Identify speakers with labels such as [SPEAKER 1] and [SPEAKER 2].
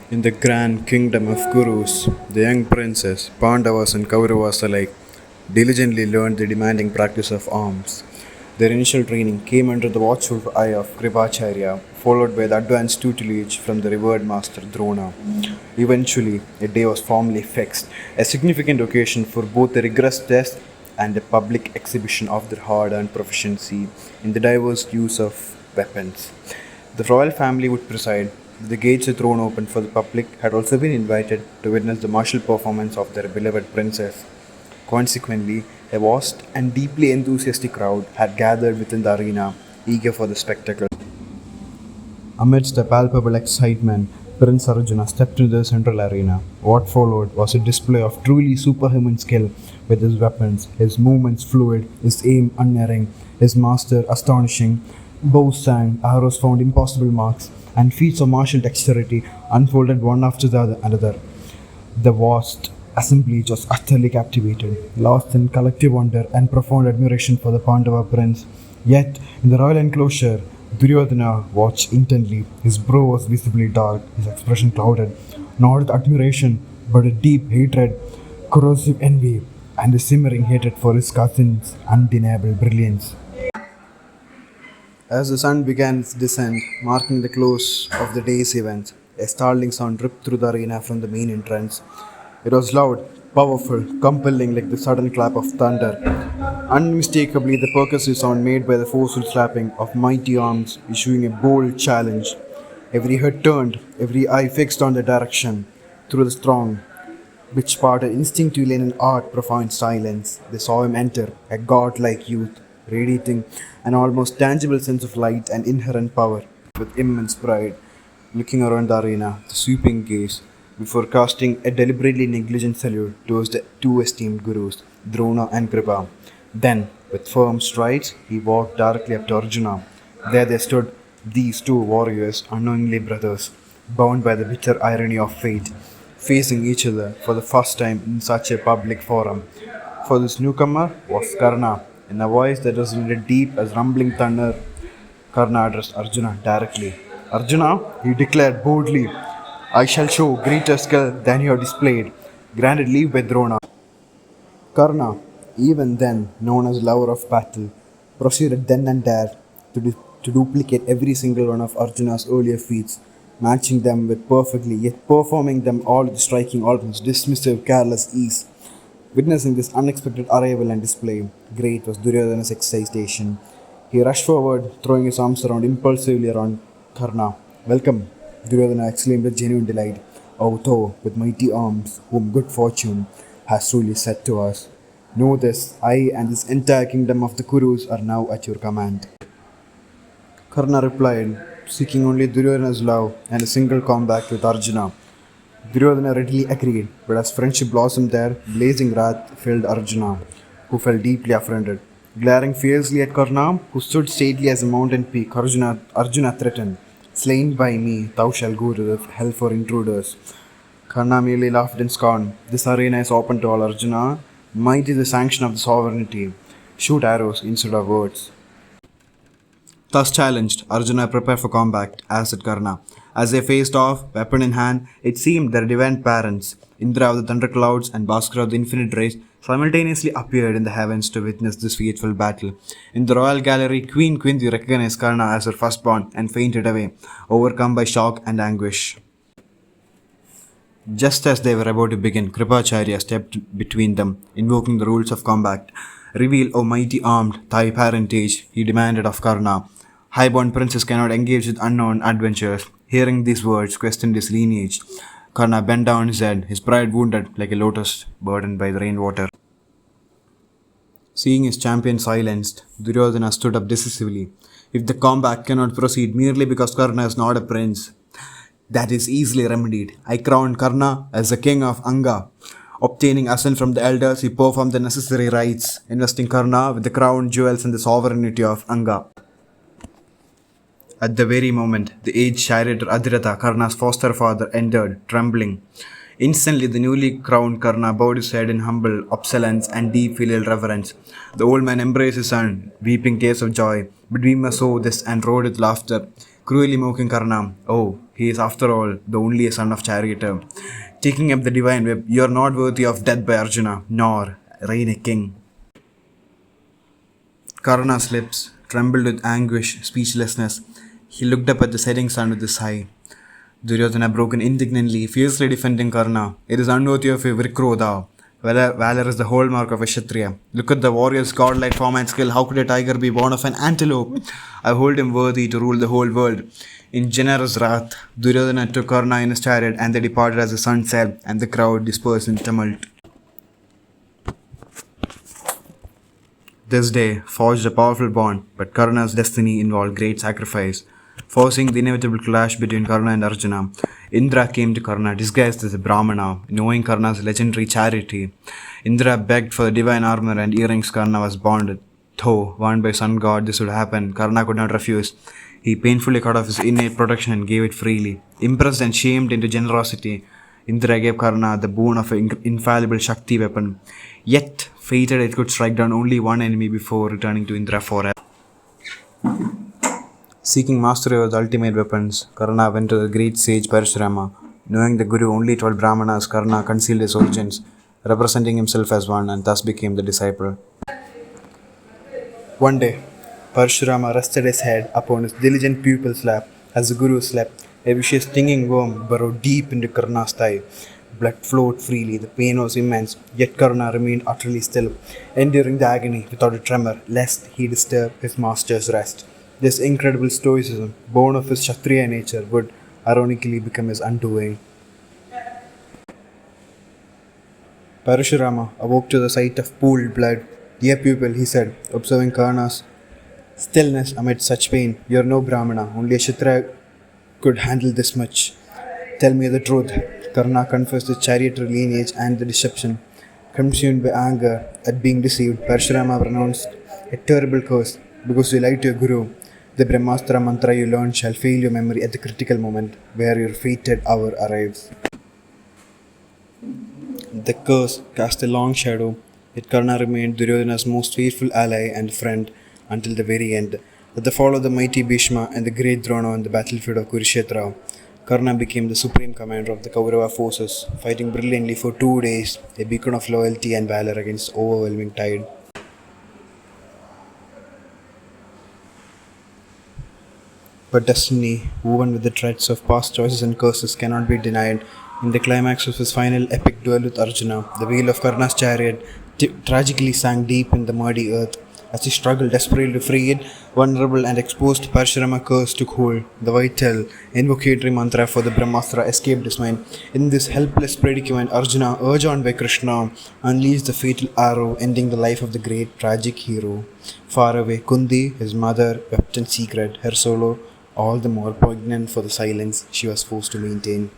[SPEAKER 1] In the grand kingdom of Kurus, the young princes, Pandavas and Kauravas alike, diligently learned the demanding practice of arms. Their initial training came under the watchful eye of Kripacharya, followed by the advanced tutelage from the revered master Drona. Eventually, a day was formally fixed, a significant occasion for both a rigorous test and a public exhibition of their hard earned proficiency in the diverse use of weapons. The royal family would preside. The gates were thrown open for the public had also been invited to witness the martial performance of their beloved princess. Consequently, a vast and deeply enthusiastic crowd had gathered within the arena, eager for the spectacle. Amidst the palpable excitement, Prince Arjuna stepped into the central arena. What followed was a display of truly superhuman skill with his weapons, his movements fluid, his aim unerring, his master astonishing. Bows sang, arrows found impossible marks, and feats of martial dexterity unfolded one after the another. The vast assemblage was utterly captivated, lost in collective wonder and profound admiration for the Pandava prince. Yet, in the royal enclosure, Duryodhana watched intently. His brow was visibly dark, his expression clouded, not with admiration, but a deep hatred, corrosive envy, and a simmering hatred for his cousin's undeniable brilliance. As the sun began its descent, marking the close of the day's events, a startling sound ripped through the arena from the main entrance. It was loud, powerful, compelling like the sudden clap of thunder. Unmistakably, the percussive sound made by the forceful slapping of mighty arms issuing a bold challenge. Every head turned, every eye fixed on the direction. Through the throng, which parted instinctively in an odd, profound silence, they saw him enter, a godlike youth, radiating an almost tangible sense of light and inherent power. With immense pride, looking around the arena, the sweeping gaze, before casting a deliberately negligent salute towards the two esteemed gurus, Drona and Kripa. Then, with firm strides, he walked directly up to Arjuna. There they stood, these two warriors, unknowingly brothers, bound by the bitter irony of fate, facing each other for the first time in such a public forum. For this newcomer was Karna. In a voice that resonated deep as rumbling thunder, Karna addressed Arjuna directly. Arjuna, he declared boldly, I shall show greater skill than you have displayed. Granted leave by Drona. Karna, even then known as lover of battle, proceeded then and there to duplicate every single one of Arjuna's earlier feats, matching them with perfectly, yet performing them all with striking, almost dismissive, careless ease. Witnessing this unexpected arrival and display, great was Duryodhana's excitation. He rushed forward, throwing his arms around impulsively around Karna. Welcome, Duryodhana exclaimed with genuine delight. O thou, with mighty arms, whom good fortune has truly set to us. Know this, I and this entire kingdom of the Kurus are now at your command. Karna replied, seeking only Duryodhana's love and a single combat with Arjuna. Duryodhana readily agreed, but as friendship blossomed there, blazing wrath filled Arjuna, who felt deeply offended. Glaring fiercely at Karna, who stood stately as a mountain peak, Arjuna threatened, Slain by me, thou shalt go to the hell for intruders. Karna merely laughed in scorn. This arena is open to all, Arjuna. Might is the sanction of the sovereignty. Shoot arrows instead of words. Thus challenged, Arjuna prepared for combat, as did Karna. As they faced off, weapon in hand, it seemed their divine parents, Indra of the thunderclouds and Bhaskara of the infinite rays, simultaneously appeared in the heavens to witness this fateful battle. In the royal gallery, Queen Quinti recognized Karna as her firstborn and fainted away, overcome by shock and anguish. Just as they were about to begin, Kripacharya stepped between them, invoking the rules of combat. Reveal, O mighty armed, thy parentage, he demanded of Karna. Highborn princes cannot engage with unknown adventures. Hearing these words, questioned his lineage. Karna bent down his head, his pride wounded like a lotus burdened by the rainwater. Seeing his champion silenced, Duryodhana stood up decisively. If the combat cannot proceed merely because Karna is not a prince, that is easily remedied. I crowned Karna as the king of Anga. Obtaining assent from the elders, he performed the necessary rites, investing Karna with the crown, jewels, and the sovereignty of Anga. At the very moment, the aged charioteer Adhiratha, Karna's foster father, entered, trembling. Instantly, the newly crowned Karna bowed his head in humble obsolescence and deep filial reverence. The old man embraced his son, weeping tears of joy. But we must owe this and roared with laughter, cruelly mocking Karna. Oh, He is, after all, the only son of Charioteer. Taking up the divine whip, you are not worthy of death by Arjuna, nor reign a king. Karna's lips trembled with anguish, speechlessness. He looked up at the setting sun with a sigh. Duryodhana broke in indignantly, fiercely defending Karna. It is unworthy of a Vrikrodha. Valor is the hallmark of a Kshatriya. Look at the warrior's godlike form and skill. How could a tiger be born of an antelope? I hold him worthy to rule the whole world. In generous wrath, Duryodhana took Karna in his chariot and they departed as the sun set and the crowd dispersed in tumult. This day forged a powerful bond, but Karna's destiny involved great sacrifice. Forcing the inevitable clash between Karna and Arjuna, Indra came to Karna disguised as a Brahmana, knowing Karna's legendary charity. Indra begged for the divine armor and earrings Karna was bonded. Though warned by sun god this would happen, Karna could not refuse. He painfully cut off his innate protection and gave it freely. Impressed and shamed into generosity, Indra gave Karna the boon of an infallible Shakti weapon. Yet, fated it could strike down only one enemy before returning to Indra forever. Seeking mastery of the ultimate weapons, Karna went to the great sage Parashurama. Knowing the Guru only told Brahmanas, Karna concealed his origins, representing himself as one and thus became the disciple. One day, Parashurama rested his head upon his diligent pupil's lap as the Guru slept. A vicious stinging worm burrowed deep into Karna's thigh. Blood flowed freely, the pain was immense, yet Karna remained utterly still, enduring the agony without a tremor, lest he disturb his master's rest. This incredible stoicism, born of his Kshatriya nature, would ironically become his undoing. Parashurama awoke to the sight of pooled blood. Dear pupil, he said, observing Karna's stillness amid such pain, you are no Brahmana, only a Kshatriya could handle this much. Tell me the truth. Karna confessed his charioteer lineage and the deception. Consumed by anger at being deceived, Parashurama pronounced a terrible curse because you lied to your Guru. The Brahmastra mantra you learned shall fail your memory at the critical moment where your fated hour arrives. The curse cast a long shadow, yet Karna remained Duryodhana's most faithful ally and friend until the very end. At the fall of the mighty Bhishma and the great Drona on the battlefield of Kurukshetra, Karna became the supreme commander of the Kaurava forces, fighting brilliantly for 2 days, a beacon of loyalty and valor against the overwhelming tide. But destiny, woven with the threads of past choices and curses, cannot be denied. In the climax of his final epic duel with Arjuna, the wheel of Karna's chariot tragically sank deep in the muddy earth. As he struggled desperately to free it, vulnerable and exposed, Parashurama curse took hold. The vital, invocatory mantra for the Brahmastra escaped his mind. In this helpless predicament, Arjuna, urged on by Krishna, unleashed the fatal arrow, ending the life of the great tragic hero. Far away, Kundi, his mother, wept in secret, her sorrow all the more poignant for the silence she was forced to maintain.